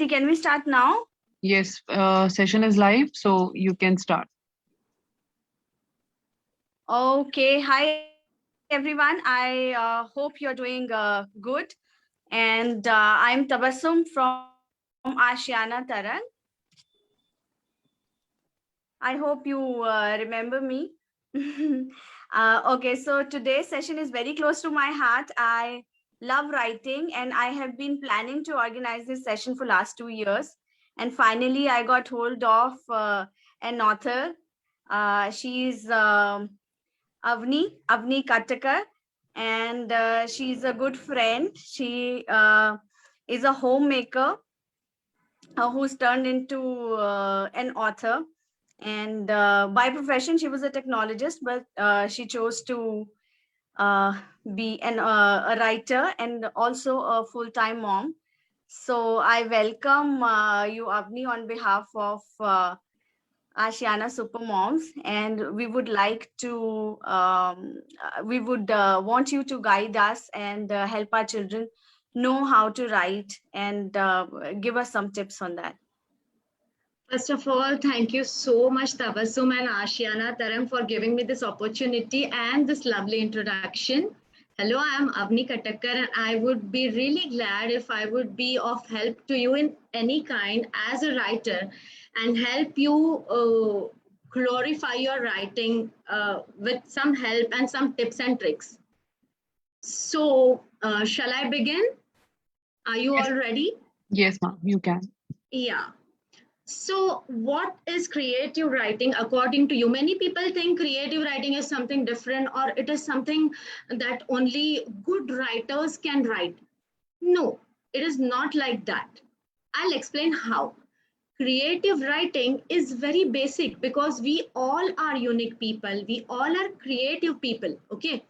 Can we start now? Yes, session is live, so you can start. Okay. Hi, everyone. I hope you're doing good. And I'm Tabassum from Ashiana Tarang. I hope you remember me. Okay, so today's session is very close to my heart. I love writing, and I have been planning to organize this session for last 2 years. And finally, I got hold of an author. She's Avni Katakar, and she's a good friend. She is a homemaker who's turned into an author. And by profession, she was a technologist, but she chose to uh, be a writer and also a full-time mom. So I welcome you, Avni, on behalf of Ashiana Super Moms, and we would like to, we would want you to guide us and help our children know how to write and give us some tips on that. First of all, thank you so much, Tabassum and Ashiana Taram, for giving me this opportunity and this lovely introduction. Hello, I am Avni Katakar, and I would be really glad if I would be of help to you in any kind as a writer and help you glorify your writing with some help and some tips and tricks. So, shall I begin? Are you all ready? Yes, ma'am, you can. Yeah. So, what is creative writing according to you? Many people think creative writing is something different or it is something that only good writers can write. No, it is not like that. I'll explain how. Creative writing is very basic because we all are unique people. We all are creative people. Okay.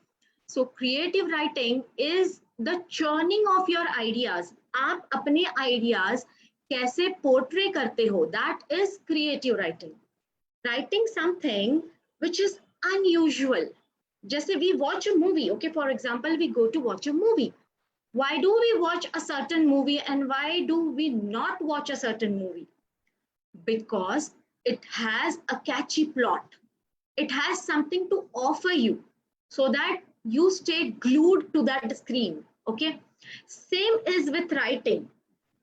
So, creative writing is the churning of your ideas. आप अपने ideas कैसे portray करते हो, that is creative writing. Writing something which is unusual. जैसे we watch a movie, okay, for example we go to watch a movie. Why do we watch a certain movie and why do we not watch a certain movie? Because it has a catchy plot. It has something to offer you so that you stay glued to that screen. Okay. Same is with writing.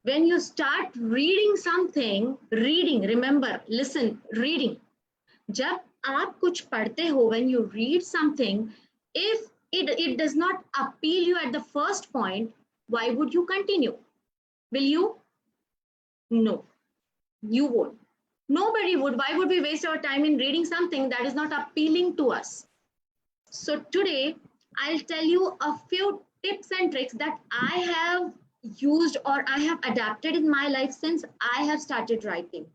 When you start reading something, reading, remember, listen, reading. जब आप कुछ पढ़ते हो, when you read something, if it does not appeal you at the first point, why would you continue? Will you? No, you won't. Nobody would. Why would we waste our time in reading something that is not appealing to us? So today, I'll tell you a few tips and tricks that I have used or I have adapted in my life since I have started writing.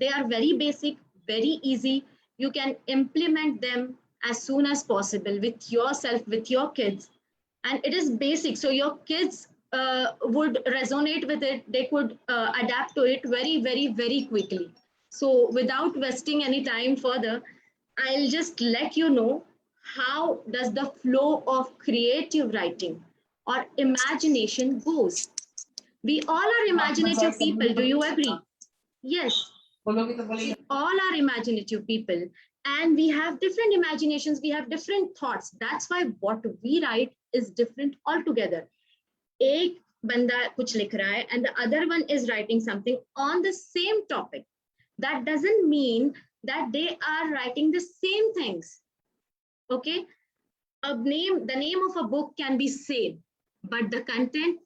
They are very basic, very easy. You can implement them as soon as possible with yourself, with your kids. And it is basic. So your kids would resonate with it. They could adapt to it very, very, very quickly. So without wasting any time further, I'll just let you know how does the flow of creative writing or imagination goes. We all are imaginative people. Do you agree? Yes. We all are imaginative people. And we have different imaginations. We have different thoughts. That's why what we write is different altogether. एक बंदा कुछ लिख रहा है and the other one is writing something on the same topic. That doesn't mean that they are writing the same things. Okay, the name of a book can be same, but the content,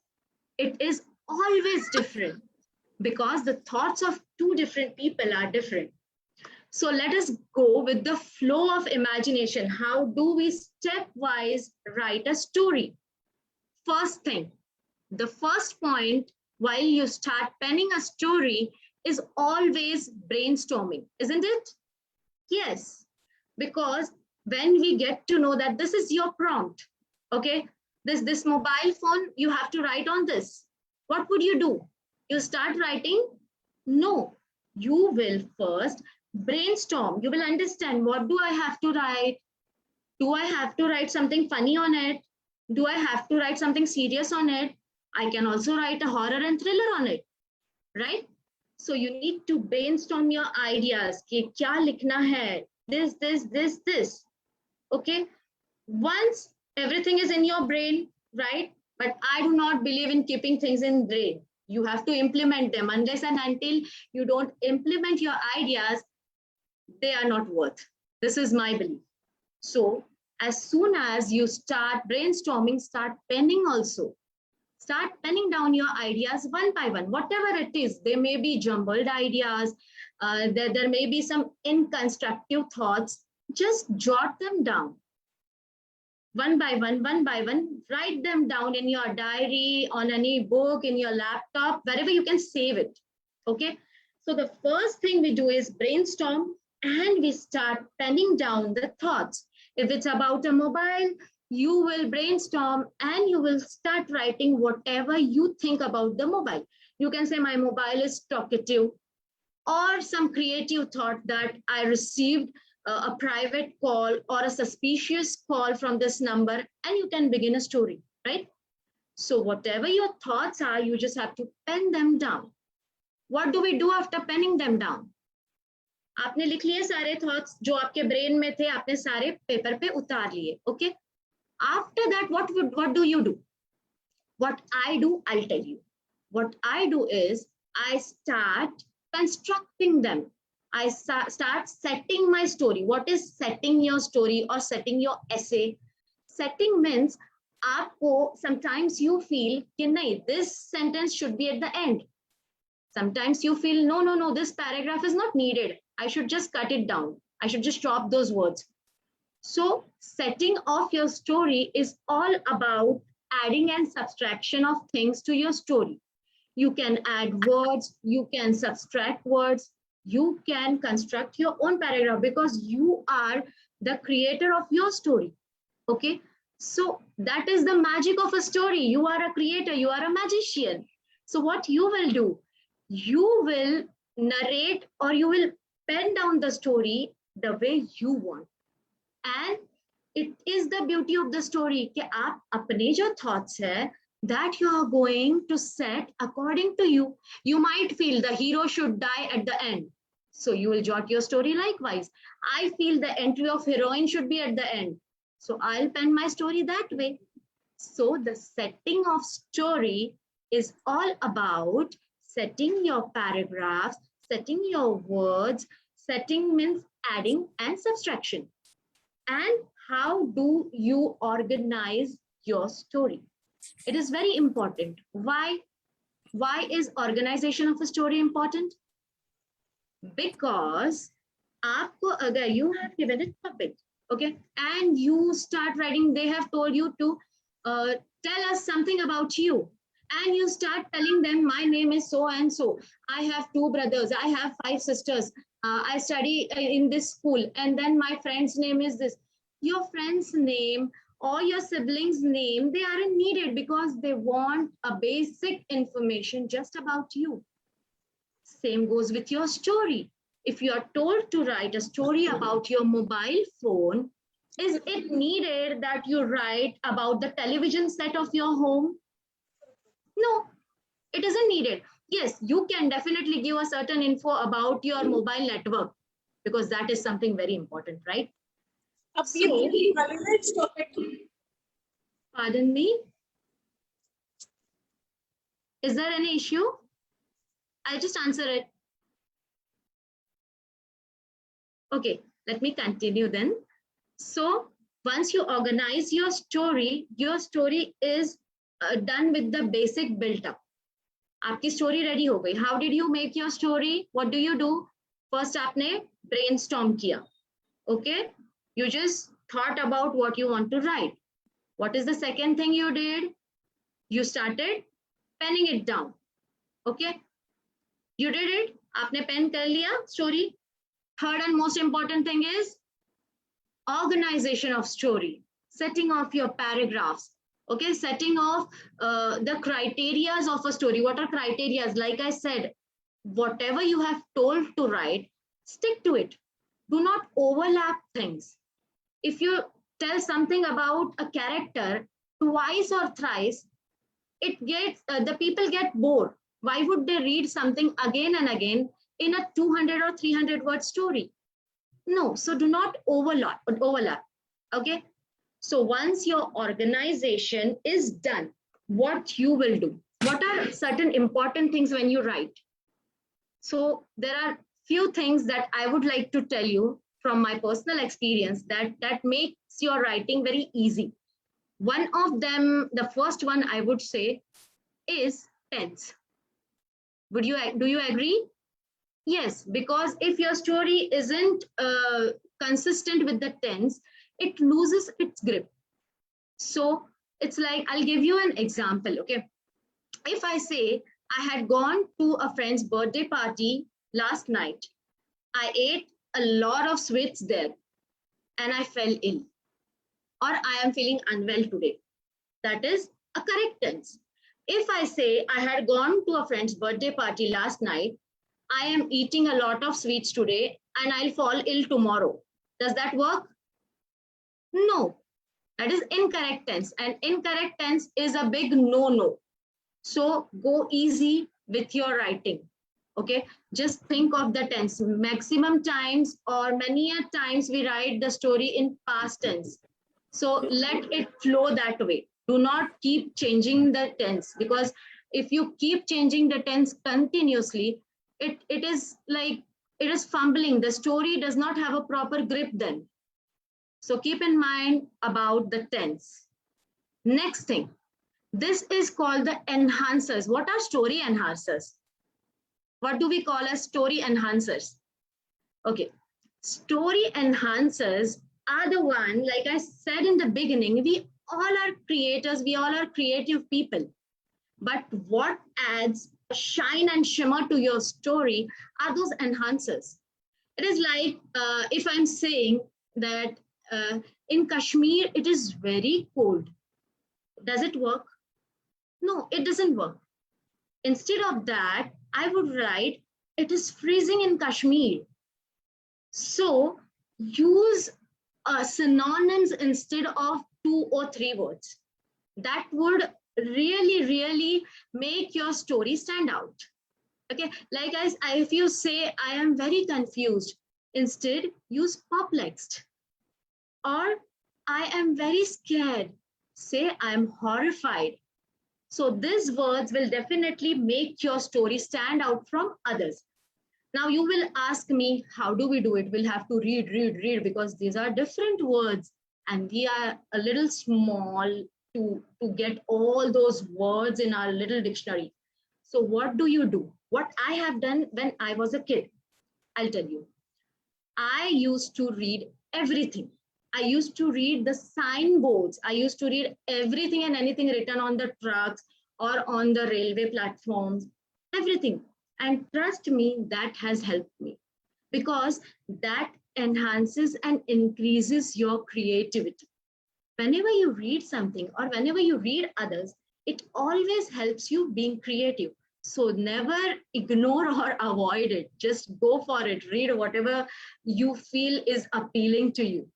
it is always different because the thoughts of two different people are different. So let us go with the flow of imagination. How do we stepwise write a story? First thing, the first point while you start penning a story is always brainstorming, isn't it? Yes, because when we get to know that this is your prompt, okay, this mobile phone, you have to write on this. What would you do? You start writing? No, you will first brainstorm. You will understand, what do I have to write? Do I have to write something funny on it? Do I have to write something serious on it? I can also write a horror and thriller on it. right? So you need to brainstorm your ideas कि क्या लिखना है, this. Okay, once everything is in your brain, right? But I do not believe in keeping things in brain. You have to implement them. Unless and until you don't implement your ideas, they are not worth. This is my belief. So as soon as you start brainstorming, start penning also. Start penning down your ideas one by one, whatever it is. There may be jumbled ideas, there may be some inconstructive thoughts. Just jot them down. One by one, write them down in your diary, on any book, in your laptop, wherever you can save it. Okay. So the first thing we do is brainstorm and we start penning down the thoughts. If it's about a mobile, you will brainstorm and you will start writing whatever you think about the mobile. You can say my mobile is talkative, or some creative thought that I received a private call or a suspicious call from this number, and you can begin a story, right? So whatever your thoughts are, you just have to pen them down. What do we do after penning them down? आपने लिख लिए सारे thoughts जो आपके brain में थे, आपने सारे paper पे उतार लिए, okay? After that, what do you do? What I do, I'll tell you. What I do is I start constructing them. I start setting my story. What is setting your story or setting your essay? Setting means आपको sometimes you feel कि नहीं, this sentence should be at the end. Sometimes you feel no, this paragraph is not needed. I should just cut it down. I should just drop those words. So setting of your story is all about adding and subtraction of things to your story. You can add words, you can subtract words, you can construct your own paragraph because you are the creator of your story. Okay, so that is the magic of a story. You are a creator, you are a magician. So what you will do, you will narrate or you will pen down the story the way you want. And it is the beauty of the story कि आप अपने जो thoughts है that you are going to set according to you. You might feel the hero should die at the end, so you will jot your story likewise. I feel the entry of heroine should be at the end, so I'll pen my story that way. So the setting of story is all about setting your paragraphs, setting your words. Setting means adding and subtraction. And how do you organize your story? It is very important. Why is organization of a story important? Because aapko agar you have given a topic, okay, and you start writing, they have told you to tell us something about you, and you start telling them my name is so and so, I have 2 brothers, I have 5 sisters, I study in this school, and then my friend's name is this. Your friend's name or your siblings' name, they aren't needed because they want a basic information just about you. Same goes with your story. If you are told to write a story about your mobile phone, is it needed that you write about the television set of your home? No, it isn't needed. Yes, you can definitely give a certain info about your mobile network because that is something very important, right? So, pardon me? Is there any issue? I'll just answer it. Okay, let me continue then. So once you organize your story is done with the basic built up. आपकी story ready हो गई. How did you make your story? What do you do? First आपने brainstorm किया. Okay, you just thought about what you want to write. What is the second thing you did? You started penning it down. Okay, you did it. आपने pen कर लिया story. Third and most important thing is organization of story, setting of your paragraphs. Okay, setting of the criterias of a story. What are criterias? Like I said, whatever you have told to write, stick to it. Do not overlap things. If you tell something about a character twice or thrice, it gets the people get bored. Why would they read something again and again in a 200 or 300 word story? No, so do not overlap. Okay. So once your organization is done, what you will do? What are certain important things when you write? So there are few things that I would like to tell you from my personal experience that makes your writing very easy. One of them, the first one I would say is tense. Do you agree? Yes, because if your story isn't consistent with the tense, it loses its grip. So it's like, I'll give you an example. Okay. If I say I had gone to a friend's birthday party last night, I ate a lot of sweets there and I fell ill, or I am feeling unwell today. That is a correct tense. If I say I had gone to a friend's birthday party last night, I am eating a lot of sweets today and I'll fall ill tomorrow. Does that work? No, that is incorrect tense, and incorrect tense is a big no-no. So go easy with your writing. Okay, just think of the tense. Maximum times or many a times we write the story in past tense. So let it flow that way. Do not keep changing the tense, because if you keep changing the tense continuously, it is like it is fumbling. The story does not have a proper grip then. So keep in mind about the tense. Next thing, this is called the enhancers. What are story enhancers? What do we call as story enhancers? Okay, story enhancers are the one, like I said in the beginning, we all are creators, we all are creative people. But what adds shine and shimmer to your story are those enhancers. It is like if I'm saying that in Kashmir, it is very cold. Does it work? No, it doesn't work. Instead of that, I would write, it is freezing in Kashmir. So use synonyms instead of 2 or 3 words. That would really make your story stand out. Okay, like if you say I am very confused, instead use perplexed. Or I am very scared, say I am horrified. So these words will definitely make your story stand out from others. Now you will ask me, how do we do it? We'll have to read, because these are different words and we are a little small to get all those words in our little dictionary. So what do? What I have done when I was a kid, I'll tell you. I used to read everything. I used to read the signboards. I used to read everything and anything written on the trucks or on the railway platforms, everything. And trust me, that has helped me, because that enhances and increases your creativity. Whenever you read something or whenever you read others, it always helps you being creative. So never ignore or avoid it. Just go for it. Read whatever you feel is appealing to you.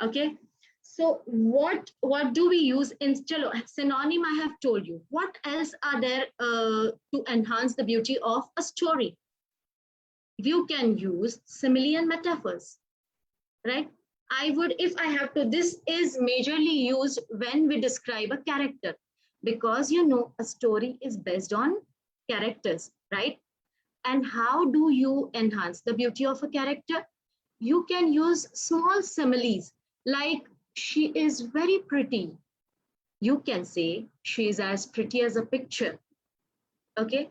Okay. So what do we use in synonym? I have told you. What else are there to enhance the beauty of a story? You can use simile and metaphors, right? I would, if I have to, this is majorly used when we describe a character, because you know a story is based on characters, right? And how do you enhance the beauty of a character? You can use small similes, like she is very pretty. You can say she is as pretty as a picture. Okay,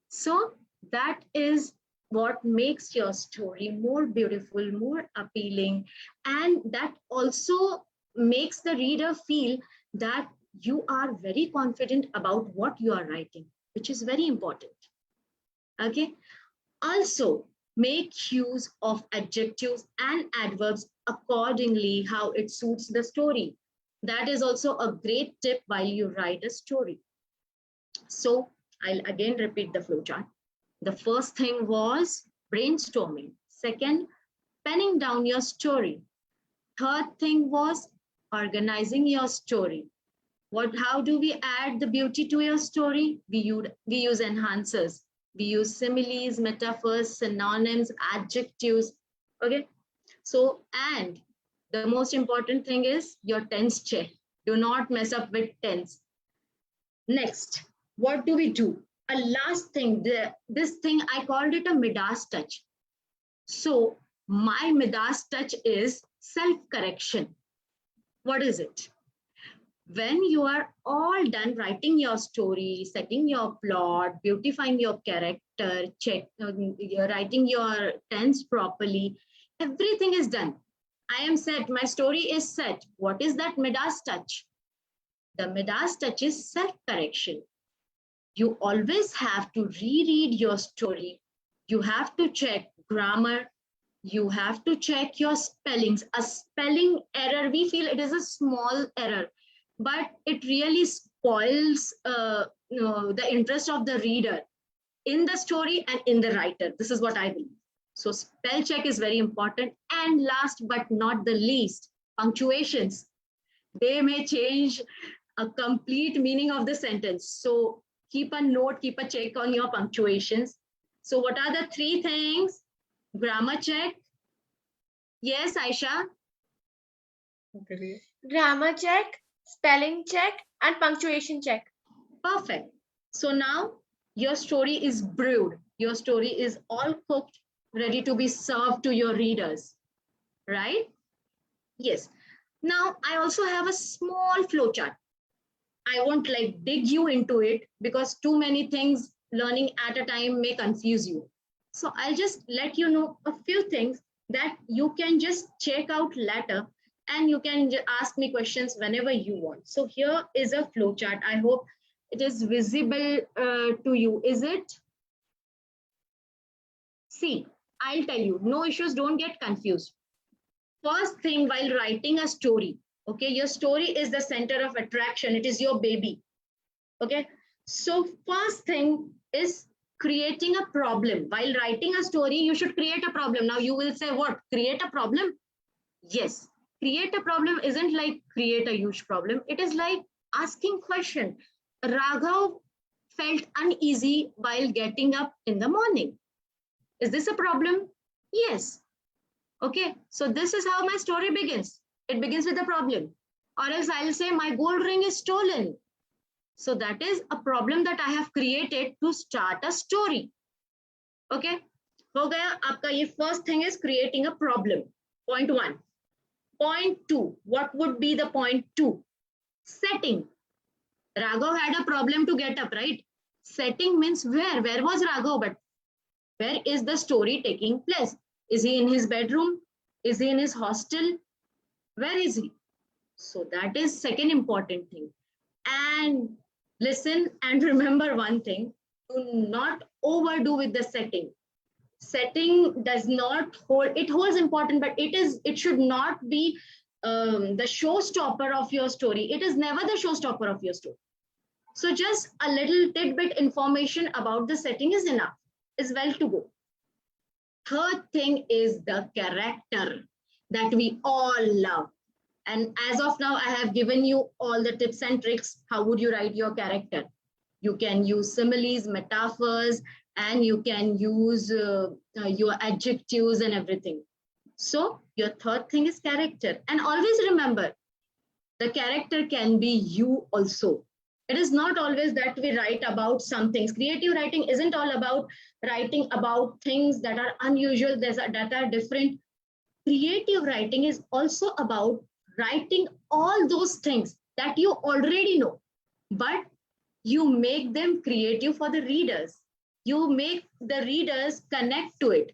so that is what makes your story more beautiful, more appealing, and that also makes the reader feel that you are very confident about what you are writing, which is very important. Okay, also make use of adjectives and adverbs accordingly how it suits the story. That is also a great tip while you write a story. So I'll again repeat the flowchart. The first thing was brainstorming. Second, penning down your story. Third thing was organizing your story. How do we add the beauty to your story? We use enhancers. We use similes, metaphors, synonyms, adjectives. Okay. So, and the most important thing is your tense check. Do not mess up with tense. Next, what do we do? A last thing, this thing, I called it a Midas touch. So my Midas touch is self-correction. What is it? When you are all done writing your story, setting your plot, beautifying your character, you're writing your tense properly, everything is done. I am set, my story is set. What is that Midas touch? The Midas touch is self-correction. You always have to reread your story. You have to check grammar. You have to check your spellings. A spelling error, we feel it is a small error, but it really spoils the interest of the reader in the story and in the writer. This is what I believe. So spell check is very important. And last but not the least, punctuations. They may change a complete meaning of the sentence. So keep a note, keep a check on your punctuations. So what are the three things? Grammar check. Yes, Aisha. Grammar check, spelling check, and punctuation check. Perfect. So now your story is brewed. Your story is all cooked, ready to be served to your readers, right? Yes. Now I also have a small flowchart. I won't like dig you into it because too many things learning at a time may confuse you. So I'll just let you know a few things that you can just check out later, and you can ask me questions whenever you want. So here is a flowchart. I hope it is visible to you. Is it? See, I'll tell you, no issues, don't get confused. First thing, while writing a story, okay, your story is the center of attraction. It is your baby. Okay. So first thing is creating a problem. While writing a story, you should create a problem. Now you will say, what? Create a problem? Yes. Create a problem isn't like create a huge problem. It is like asking question. Raghav felt uneasy while getting up in the morning. Is this a problem? Yes. Okay. So this is how my story begins. It begins with a problem. Or else I'll say my gold ring is stolen. So that is a problem that I have created to start a story. Okay. हो गया आपका ये first thing is creating a problem. Point 1. Point 2. What would be the point 2? Setting. Raghav had a problem to get up, right? Setting means where? Where was Raghav? But where is the story taking place? Is he in his bedroom? Is he in his hostel? Where is he? So that is second important thing. And listen and remember one thing. Do not overdo with the setting. Setting does not hold, it holds important, but it should not be the showstopper of your story. It is never the showstopper of your story. So just a little tidbit information about the setting is enough, is well to go. Third thing is the character that we all love. And as of now, I have given you all the tips and tricks. How would you write your character? You can use similes, metaphors, and you can use your adjectives and everything. So your third thing is character. And always remember, the character can be you also. It is not always that we write about some things. Creative writing isn't all about writing about things that are unusual, that are different. Creative writing is also about writing all those things that you already know, but you make them creative for the readers. You make the readers connect to it.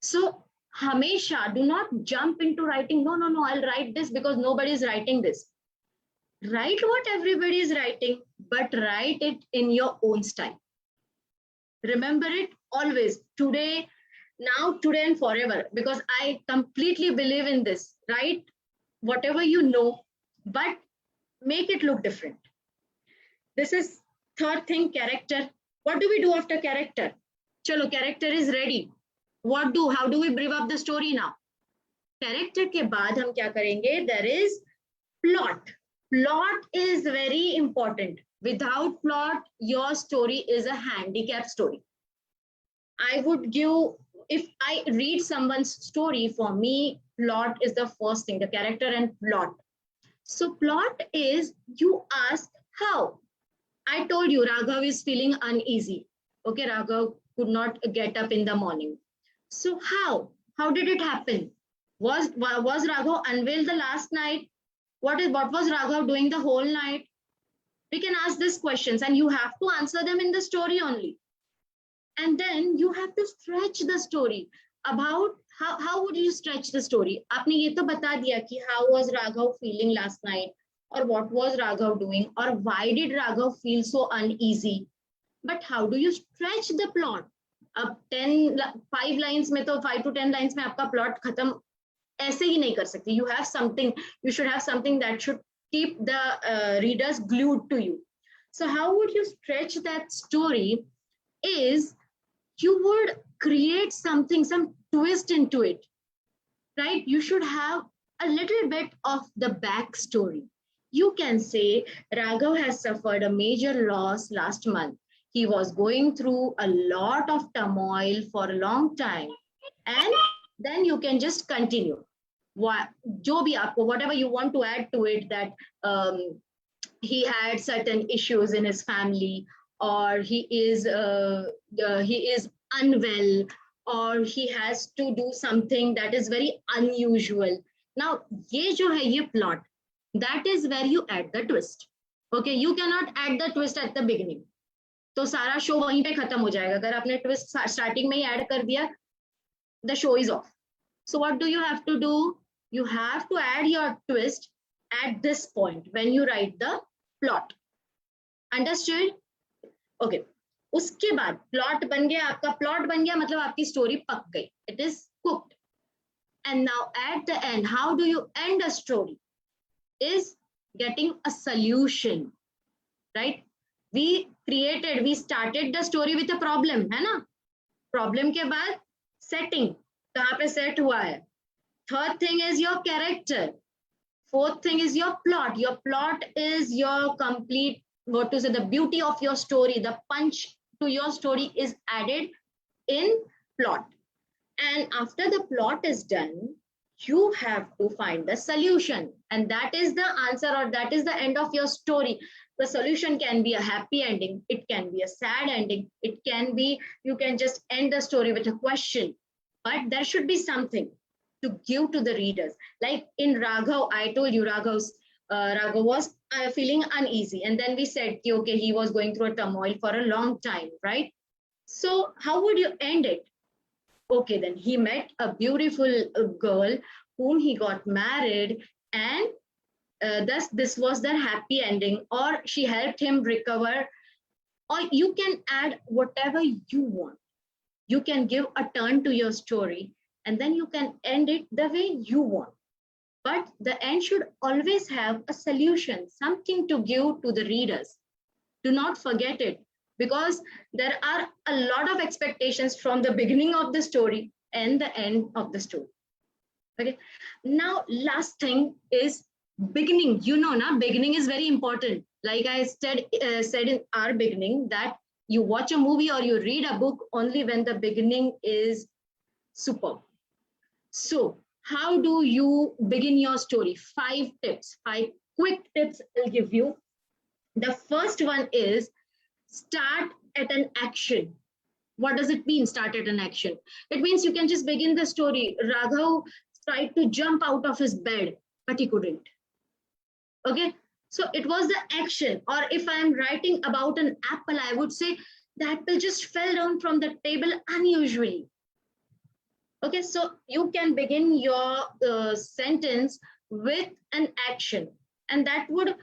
So, Hamesha, do not jump into writing. No, I'll write this because nobody is writing this. Write what everybody is writing, but write it in your own style. Remember it always, today, now, today, and forever, because I completely believe in this. Write whatever you know, but make it look different. This is third thing, character. What do we do after character? Chalo, character is ready. How do we brief up the story now? Character के बाद हम क्या करेंगे? There is plot. Plot is very important. Without plot, your story is a handicap story. I would give, if I read someone's story, for me, plot is the first thing, the character and plot. So plot is, you ask how. I told you Raghav is feeling uneasy. Okay, Raghav could not get up in the morning. So how? How did it happen? Was Raghav unveiled the last night? What was Raghav doing the whole night? We can ask these questions and you have to answer them in the story only. And then you have to stretch the story. About how would you stretch the story? आपने ये तो बता दिया कि how was Raghav feeling last night, or what was Raghav doing, or why did Raghav feel so uneasy. But how do you stretch the plot? अब 5 lines में तो 5 to 10 lines में आपका plot खत्म ऐसे ही नहीं कर सकते. You have something, you should have something that should keep the readers glued to you. So how would you stretch that story is, you would create something, some twist into it, right? You should have a little bit of the backstory. You can say Raghav has suffered a major loss last month. He was going through a lot of turmoil for a long time. And then you can just continue. Whatever you want to add to it, that he had certain issues in his family, or he is unwell, or he has to do something that is very unusual. Now, ye jo hai ye plot, that is where you add the twist. Okay, you cannot add the twist at the beginning. तो सारा show वहीं पे खत्म हो जाएगा. अगर आपने twist starting में ही ऐड कर दिया, the show is off. So what do you have to do? You have to add your twist at this point when you write the plot. Understood? Okay. उसके बाद प्लॉट बन गया, आपका plot बन गया मतलब आपकी स्टोरी पक गई. It is cooked. And now at the end, how do you end a story? Is getting a solution, right? We started the story with a problem, है ना? Problem के बाद setting, कहाँ पे set हुआ है? Third thing is your character. Fourth thing is your plot. Your plot is your complete, the beauty of your story. The punch to your story is added in plot. And after the plot is done, you have to find the solution. And that is the answer, or that is the end of your story. The solution can be a happy ending. It can be a sad ending. It can be, you can just end the story with a question. But there should be something to give to the readers. Like in Raghav, I told you Raghav was feeling uneasy. And then we said, okay, he was going through a turmoil for a long time, right? So how would you end it? Okay, then he met a beautiful girl whom he got married, and thus this was their happy ending, or she helped him recover. Or you can add whatever you want. You can give a turn to your story, and then you can end it the way you want. But the end should always have a solution, something to give to the readers. Do not forget it, because there are a lot of expectations from the beginning of the story and the end of the story. Okay. Now, last thing is beginning. You know, na, beginning is very important. Like I said in our beginning, that you watch a movie or you read a book only when the beginning is superb. So how do you begin your story? 5 tips, 5 quick tips I'll give you. The first one is start at an action. What does it mean, start at an action? It means you can just begin the story. Raghav tried to jump out of his bed, but he couldn't. Okay, so it was the action. Or if I'm writing about an apple, I would say the apple just fell down from the table unusually. Okay, so you can begin your sentence with an action, and that would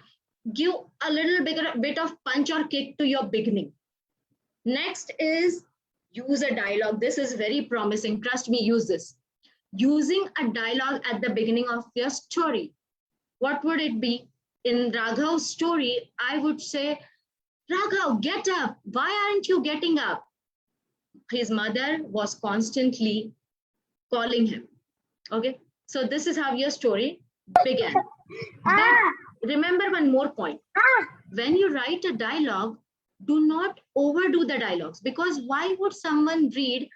give a little bit of punch or kick to your beginning. Next is use a dialogue. This is very promising. Trust me, use this. Using a dialogue at the beginning of your story. What would it be? In Raghav's story, I would say, Raghav, get up. Why aren't you getting up? His mother was constantly calling him. Okay, so this is how your story began. Then remember one more point. When you write a dialogue, do not overdo the dialogues, because why would someone read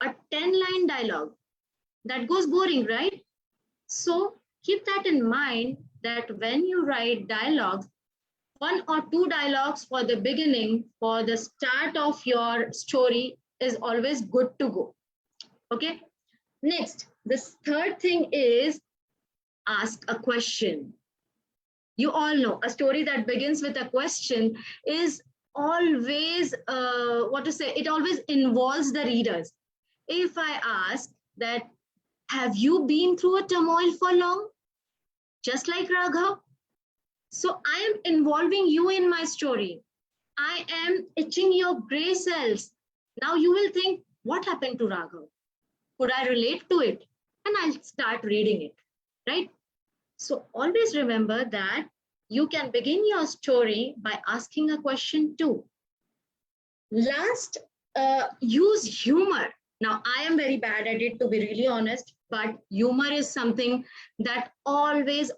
a 10-line dialogue? That goes boring, right? So keep that in mind, that when you write dialogues, 1 or 2 dialogues for the beginning, for the start of your story is always good to go. Okay. Next, this third thing is ask a question. You all know a story that begins with a question is always, what to say, it always involves the readers. If I ask that, have you been through a turmoil for long? Just like Raghav. So I am involving you in my story. I am itching your gray cells. Now you will think, what happened to Raghav? Could I relate to it? And I'll start reading it, right? So always remember that you can begin your story by asking a question too. Last, use humor. Now, I am very bad at it, to be really honest, but humor is something that always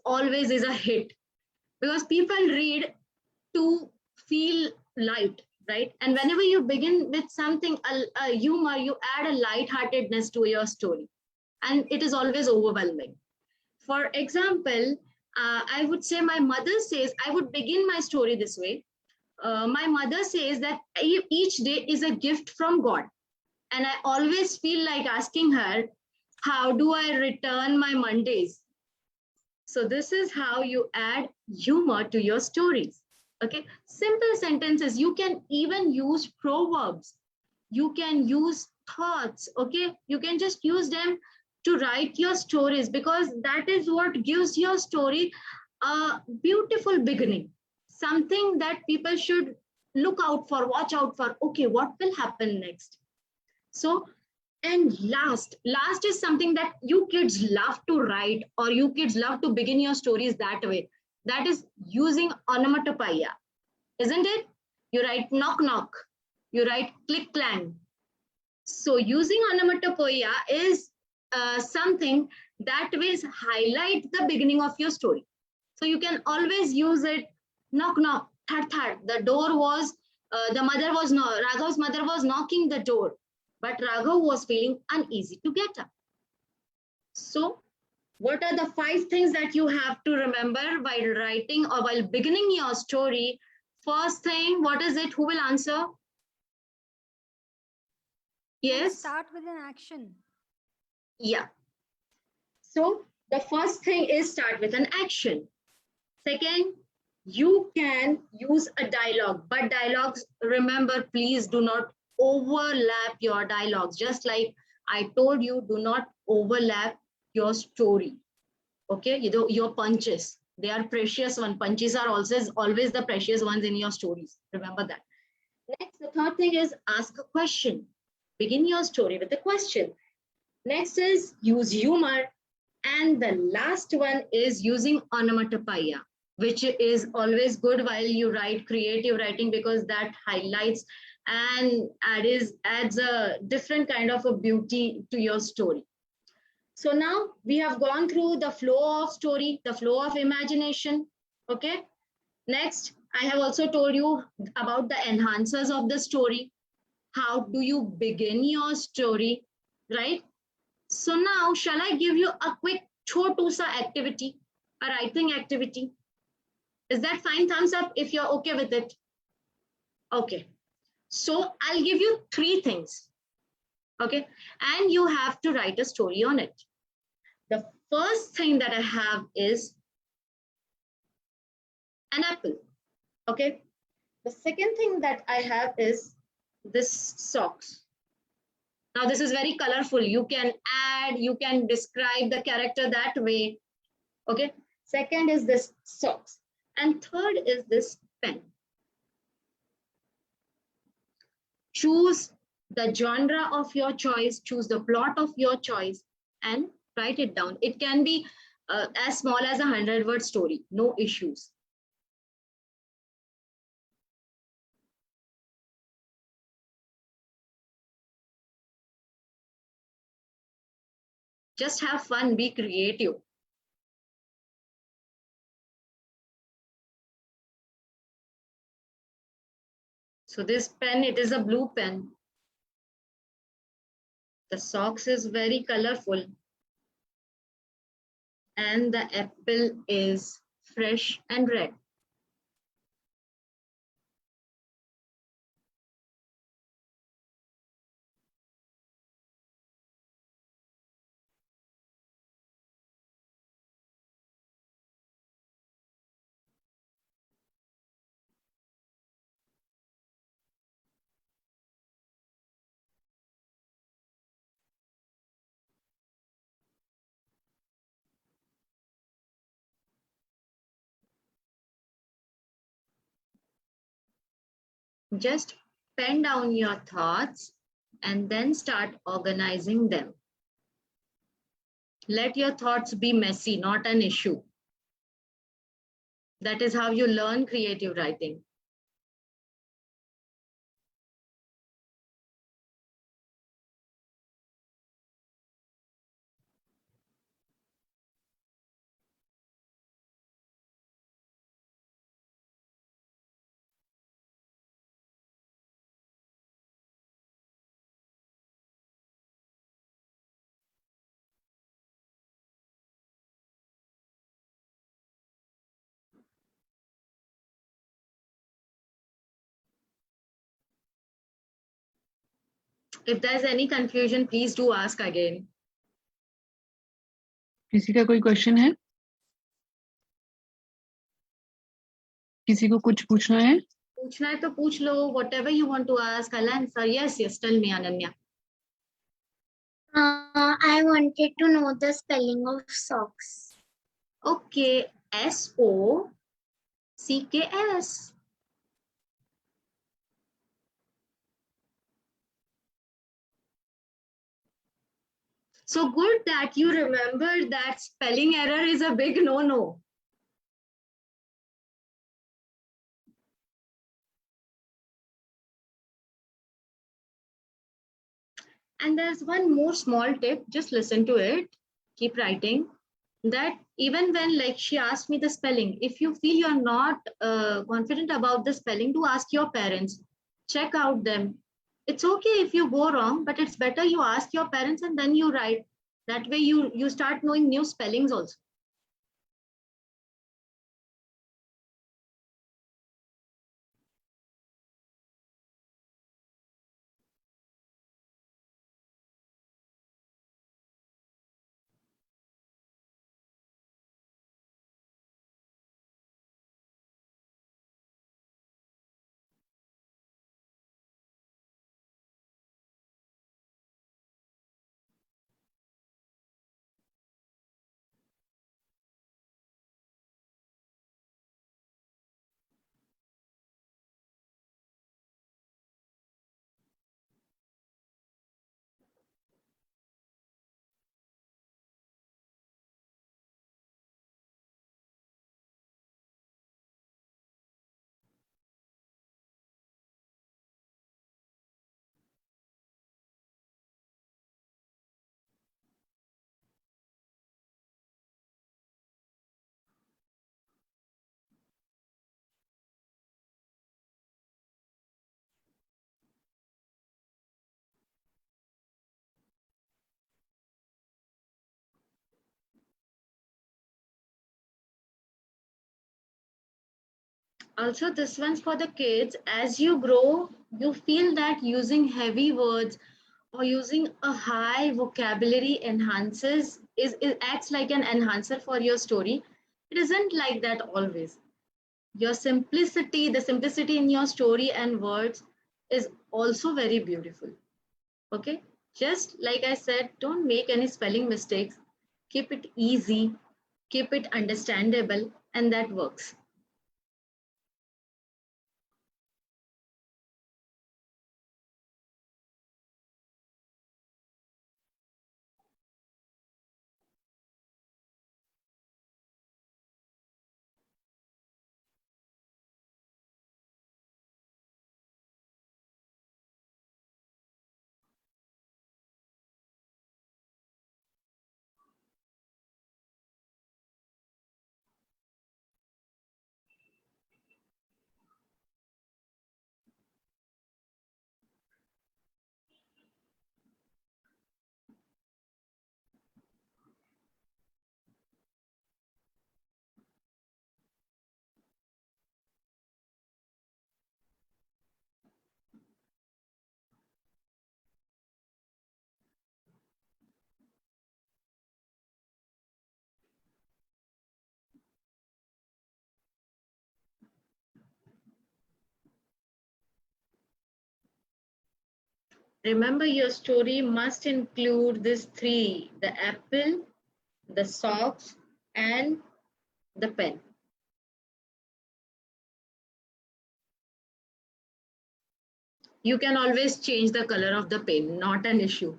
is a hit, because people read to feel light, right? And whenever you begin with something, a humor, you add a lightheartedness to your story, and it is always overwhelming. For example, I would say my mother says, I would begin my story this way. My mother says that each day is a gift from God. And I always feel like asking her, how do I return my Mondays? So this is how you add humor to your stories. Okay, simple sentences. You can even use proverbs. You can use thoughts. Okay, you can just use them to write your stories, because that is what gives your story a beautiful beginning. Something that people should look out for, watch out for. Okay, what will happen next? So, and last is something that you kids love to write, or you kids love to begin your stories that way. That is using onomatopoeia, isn't it? You write knock knock, you write click clang. So using onomatopoeia is something that will highlight the beginning of your story. So you can always use it. Knock knock, thud thud. The door was, Raghav's mother was knocking the door, but Raghav was feeling uneasy to get up. So what are the 5 things that you have to remember while writing or while beginning your story? First thing, what is it? Who will answer? Yes. Start with an action. Yeah. So the first thing is start with an action. Second, you can use a dialogue, but dialogues, remember, please do not overlap your dialogues. Just like I told you, do not overlap your story. Okay, your punches, they are precious one. Punches are always the precious ones in your stories. Remember that. Next, the third thing is ask a question. Begin your story with a question. Next is use humor. And the last one is using onomatopoeia, which is always good while you write creative writing, because that highlights and adds a different kind of a beauty to your story. So now we have gone through the flow of story, the flow of imagination. Okay. Next, I have also told you about the enhancers of the story. How do you begin your story, right? So now, shall I give you a quick chotusa activity, a writing activity? Is that fine? Thumbs up if you're okay with it. Okay. So I'll give you 3 things. Okay. And you have to write a story on it. The first thing that I have is an apple. Okay. The second thing that I have is this socks. Now this is very colorful. You can add, you can describe the character that way. Okay. Second is this socks. And third is this pen. Choose the genre of your choice, choose the plot of your choice, and write it down. It can be as small as a 100-word story, no issues. Just have fun, be creative. So this pen, it is a blue pen. The socks is very colorful. And the apple is fresh and red. Just pen down your thoughts and then start organizing them. Let your thoughts be messy, not an issue. That is how you learn creative writing. If there's any confusion, please do ask again. किसी का कोई question है? किसी को कुछ पूछना है? पूछना है तो पूछ लो. Whatever you want to ask, I'll answer. Yes, tell me, Ananya. I wanted to know the spelling of socks. Okay, SOCKS. So good that you remember that spelling error is a big no-no. And there's one more small tip, just listen to it, keep writing. That even when like she asked me the spelling, if you feel you're not confident about the spelling, do ask your parents, check out them. It's okay if you go wrong, but it's better you ask your parents and then you write. That way you start knowing new spellings also. Also, this one's for the kids. As you grow, you feel that using heavy words or using a high vocabulary enhances it acts like an enhancer for your story. It isn't like that always. Your simplicity, the simplicity in your story and words is also very beautiful. Okay, just like I said, don't make any spelling mistakes. Keep it easy, keep it understandable, and that works. Remember, your story must include these three: the apple, the socks, and the pen. You can always change the color of the pen, not an issue.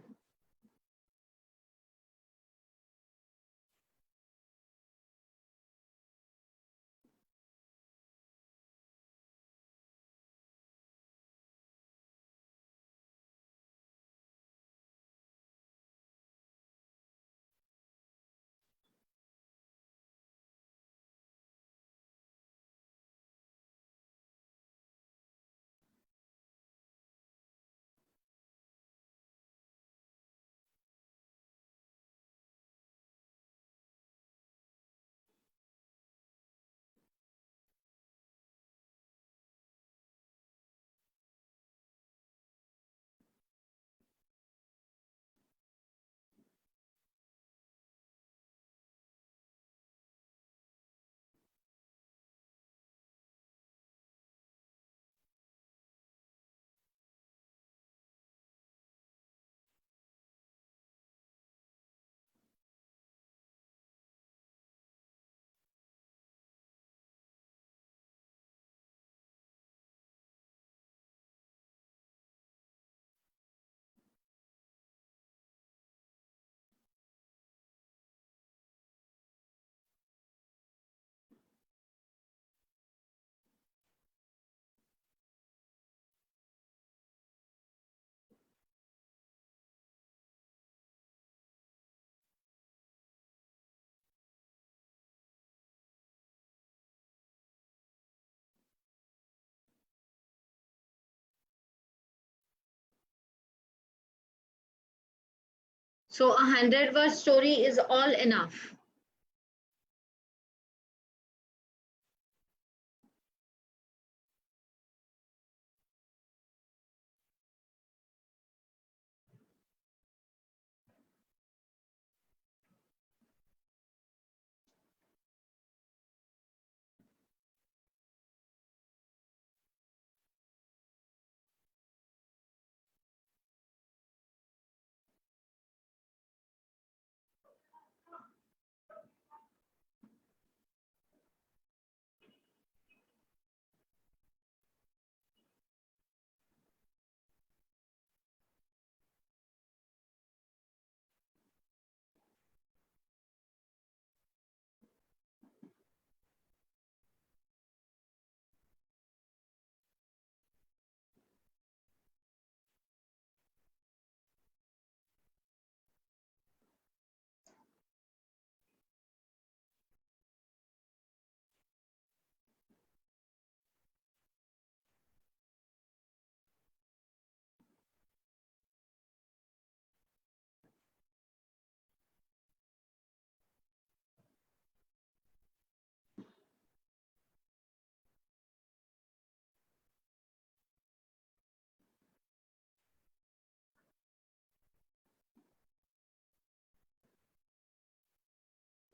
So a 100-word story is all enough.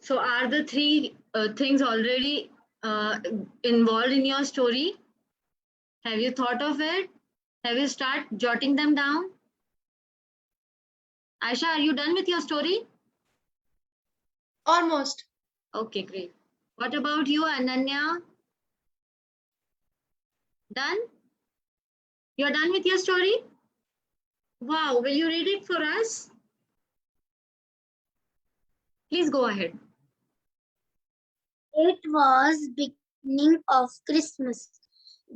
So are the three things already involved in your story? Have you thought of it? Have you start jotting them down? Aisha, are you done with your story? Almost. Okay, great. What about you, Ananya? Done? You're done with your story? Wow, will you read it for us? Please go ahead. It was beginning of Christmas.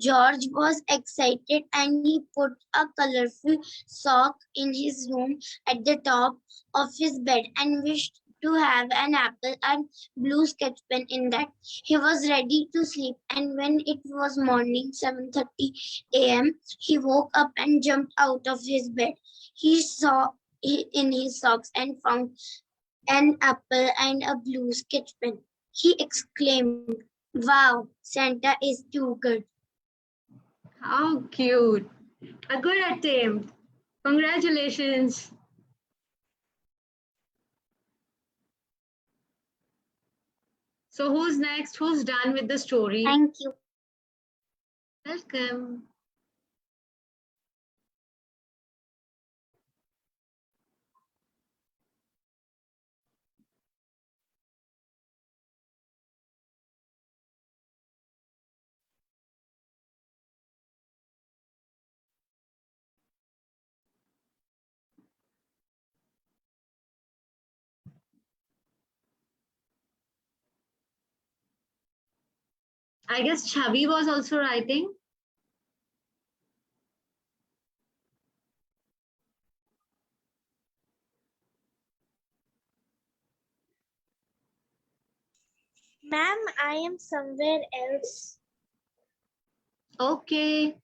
George was excited and he put a colorful sock in his room at the top of his bed and wished to have an apple and blue sketch pen in that. He was ready to sleep and when it was morning 7:30 a.m. he woke up and jumped out of his bed. He saw in his socks and found an apple and a blue sketch pen. He exclaimed, "Wow, Santa is too good." How cute. A good attempt. Congratulations. So who's next? Who's done with the story? Thank you. Welcome. I guess Chavi was also writing. Ma'am, I am somewhere else. Okay.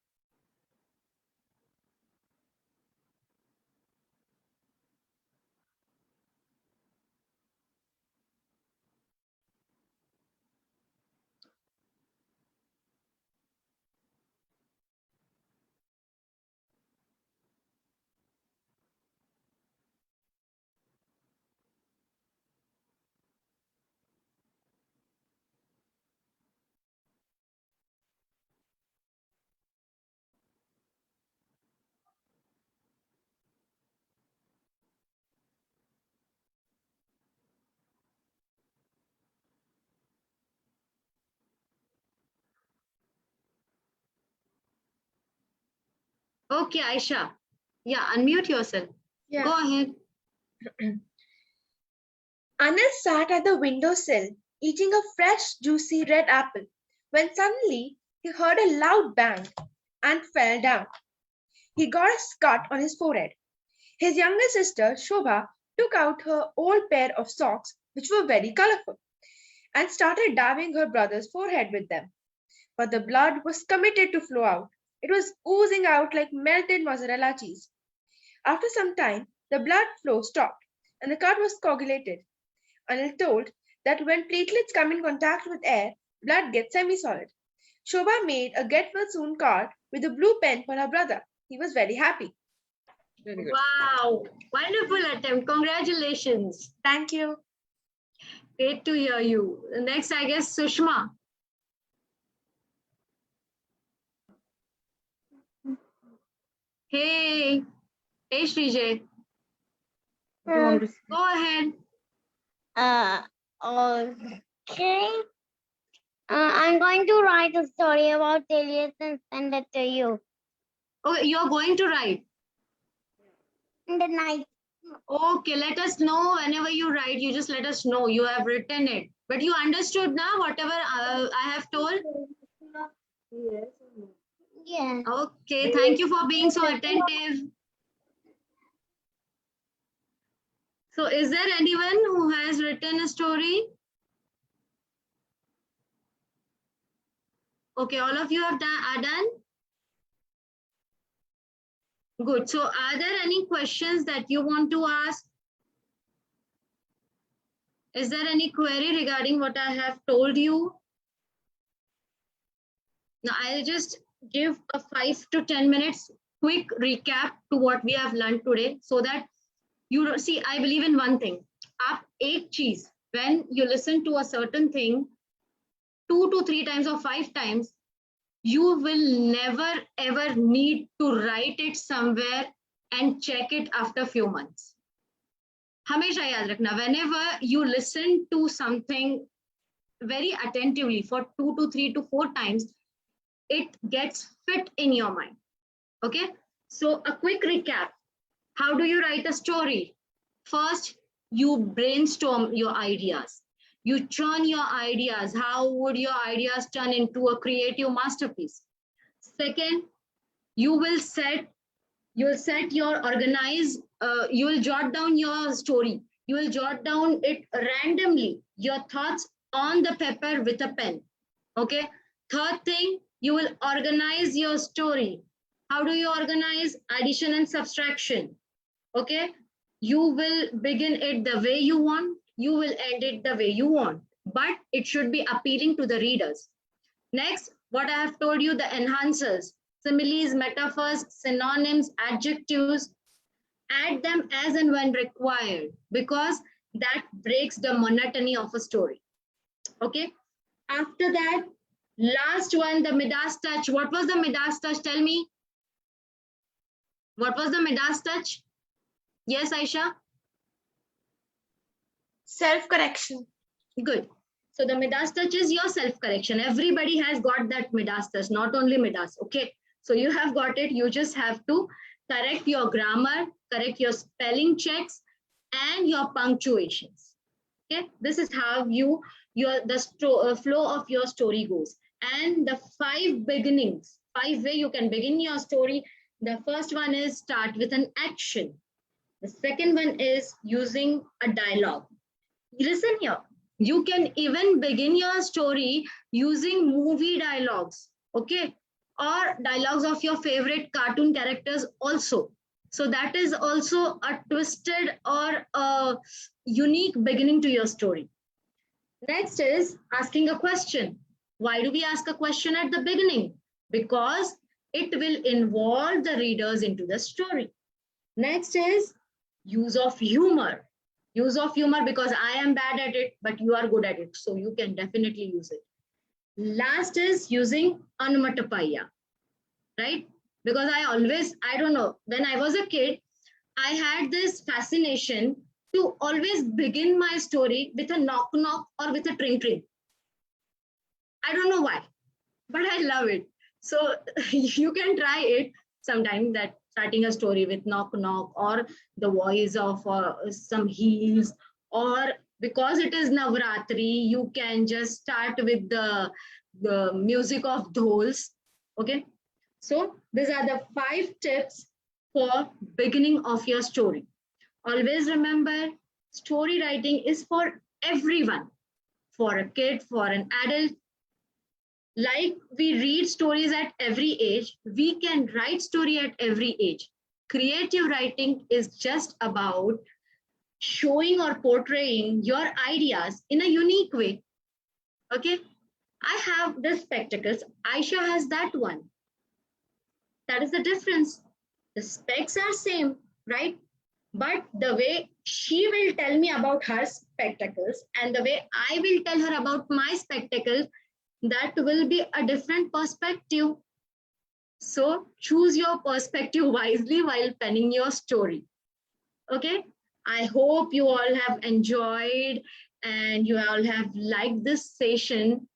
Okay, Aisha. Yeah, unmute yourself. Yeah. Go ahead. Anil sat at the windowsill, eating a fresh, juicy red apple, when suddenly he heard a loud bang and fell down. He got a cut on his forehead. His younger sister, Shobha, took out her old pair of socks, which were very colorful, and started dabbing her brother's forehead with them. But the blood was committed to flow out. It was oozing out like melted mozzarella cheese. After some time, the blood flow stopped, and the cut was coagulated. Anil told that when platelets come in contact with air, blood gets semi-solid. Shobha made a get well soon card with a blue pen for her brother. He was very happy. Very good. Wow. Wonderful attempt. Congratulations. Thank you. Great to hear you. Next, I guess, Sushma. Hey. Hey, Srijay. Go ahead. Okay. I'm going to write a story about aliens and send it to you Okay, you're going to write. in the night. Okay, let us know whenever you write. You just let us know you have written it. But you understood now whatever I have told? Yeah. Okay, thank you for being so attentive. So is there anyone who has written a story? Okay, all of you have are done? Good. So are there any questions that you want to ask? Is there any query regarding what I have told you? Now I'll just give a 5 to 10 minutes quick recap to what we have learned today so that you don't see. I believe in one thing. Aap ek cheez, when you listen to a certain thing 2 to 3 times or 5 times, you will never ever need to write it somewhere and check it after few months. Hamesha yaad rakhna, whenever you listen to something very attentively for 2 to 3 to 4 times, it gets fit in your mind. Okay, so a quick recap. How do you write a story? First, you brainstorm your ideas. You churn your ideas. How would your ideas turn into a creative masterpiece? Second, you will jot down your story. You will jot down it randomly, your thoughts on the paper with a pen. Okay. Third thing, you will organize your story. How do you organize? Addition and subtraction. Okay. You will begin it the way you want. You will end it the way you want. But it should be appealing to the readers. Next, what I have told you, the enhancers, similes, metaphors, synonyms, adjectives, add them as and when required because that breaks the monotony of a story. Okay. After that, last one, the Midas touch. What was the Midas touch? Tell me. What was the Midas touch? Yes, Aisha? Self-correction. Good. So the Midas touch is your self-correction. Everybody has got that Midas touch, not only Midas. Okay. So you have got it. You just have to correct your grammar, correct your spelling checks, and your punctuations. Okay. This is how the flow of your story goes. and the 5 beginnings, 5 way you can begin your story. The first one is start with an action. The second one is using a dialogue. Listen here, you can even begin your story using movie dialogues, okay, or dialogues of your favorite cartoon characters also. So that is also a twisted or a unique beginning to your story. Next is asking a question. Why do we ask a question at the beginning? Because it will involve the readers into the story. Next is use of humor. Use of humor, because I am bad at it, but you are good at it. So you can definitely use it. Last is using onomatopoeia, right? Because I don't know, when I was a kid, I had this fascination to always begin my story with a knock knock or with a tring tring. I don't know why, but I love it. So you can try it sometime, that starting a story with knock knock or the voice of some heels, or because it is Navratri, you can just start with the music of dhols. Okay. So these are the 5 tips for beginning of your story. Always remember, story writing is for everyone, for a kid, for an adult. Like we read stories at every age, we can write story at every age. Creative writing is just about showing or portraying your ideas in a unique way. Okay, I have the spectacles, Aisha has that one. That is the difference. The specs are same, right? But the way she will tell me about her spectacles and the way I will tell her about my spectacles, that will be a different perspective. So choose your perspective wisely while penning your story. Okay, I hope you all have enjoyed and you all have liked this session.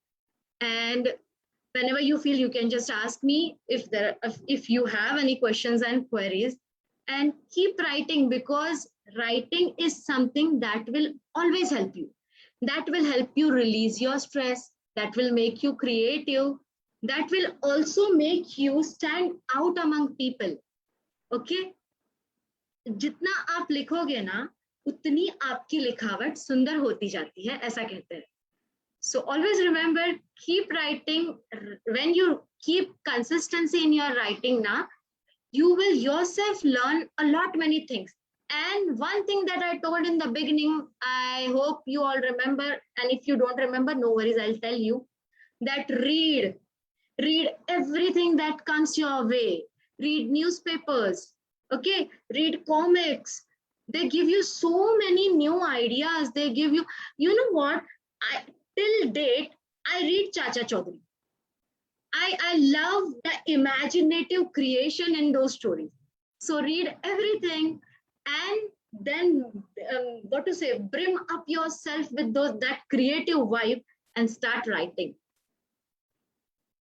And whenever you feel, you can just ask me if you have any questions and queries, and keep writing, because writing is something that will always help you. That will help you release your stress, that will make you creative, that will also make you stand out among people. Okay, जितना आप लिखोगे ना, उतनी आपकी लिखावट सुंदर होती जाती है, ऐसा कहते हैं. So always remember, keep writing. When you keep consistency in your writing now, you will yourself learn a lot many things. And one thing that I told in the beginning, I hope you all remember, and if you don't remember, no worries, I'll tell you, that read everything that comes your way. Read newspapers, okay, read comics. They give you so many new ideas. They give you, you know what, till date, I read Chacha Chaudhary. I love the imaginative creation in those stories. So read everything, and then brim up yourself with that creative vibe and start writing.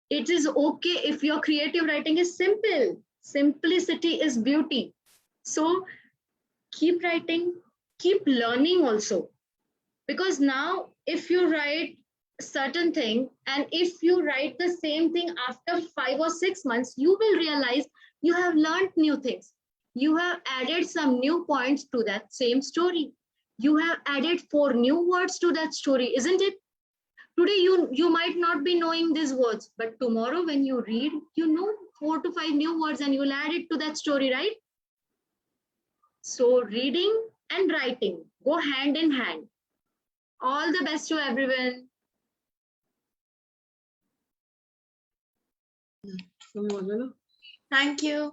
It is okay if your creative writing is simple. Simplicity is beauty. So keep writing, keep learning also. Because now, if you write certain thing, and if you write the same thing after 5 or 6 months, you will realize you have learned new things. You have added some new points to that same story. You have added 4 new words to that story, isn't it? Today, you might not be knowing these words, but tomorrow when you read, you know 4 to 5 new words and you will add it to that story, right? So reading and writing go hand in hand. All the best to everyone. Thank you.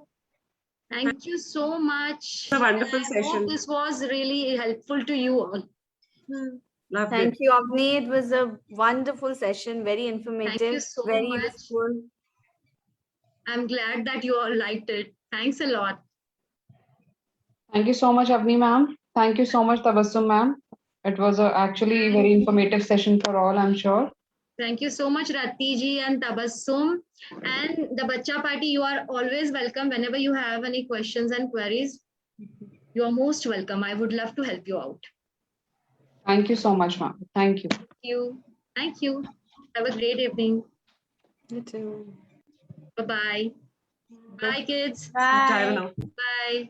Thank you so much. A wonderful I session. hope this was really helpful to you all. Loved Thank it. you, Avni. It was a wonderful session, very informative, so very much. useful. I'm glad that you all liked it. Thanks a lot. Thank you so much, Avni ma'am. Thank you so much, Tabassum ma'am. It was actually a very informative session for all, I'm sure. Thank you so much, Rati ji and Tabassum. And the Bacha Party, you are always welcome. Whenever you have any questions and queries, you are most welcome. I would love to help you out. Thank you so much, ma'am. Thank you. Thank you. Thank you. Have a great evening. You too. Bye-bye. Bye, kids. Bye, Bye. Vinod. Bye.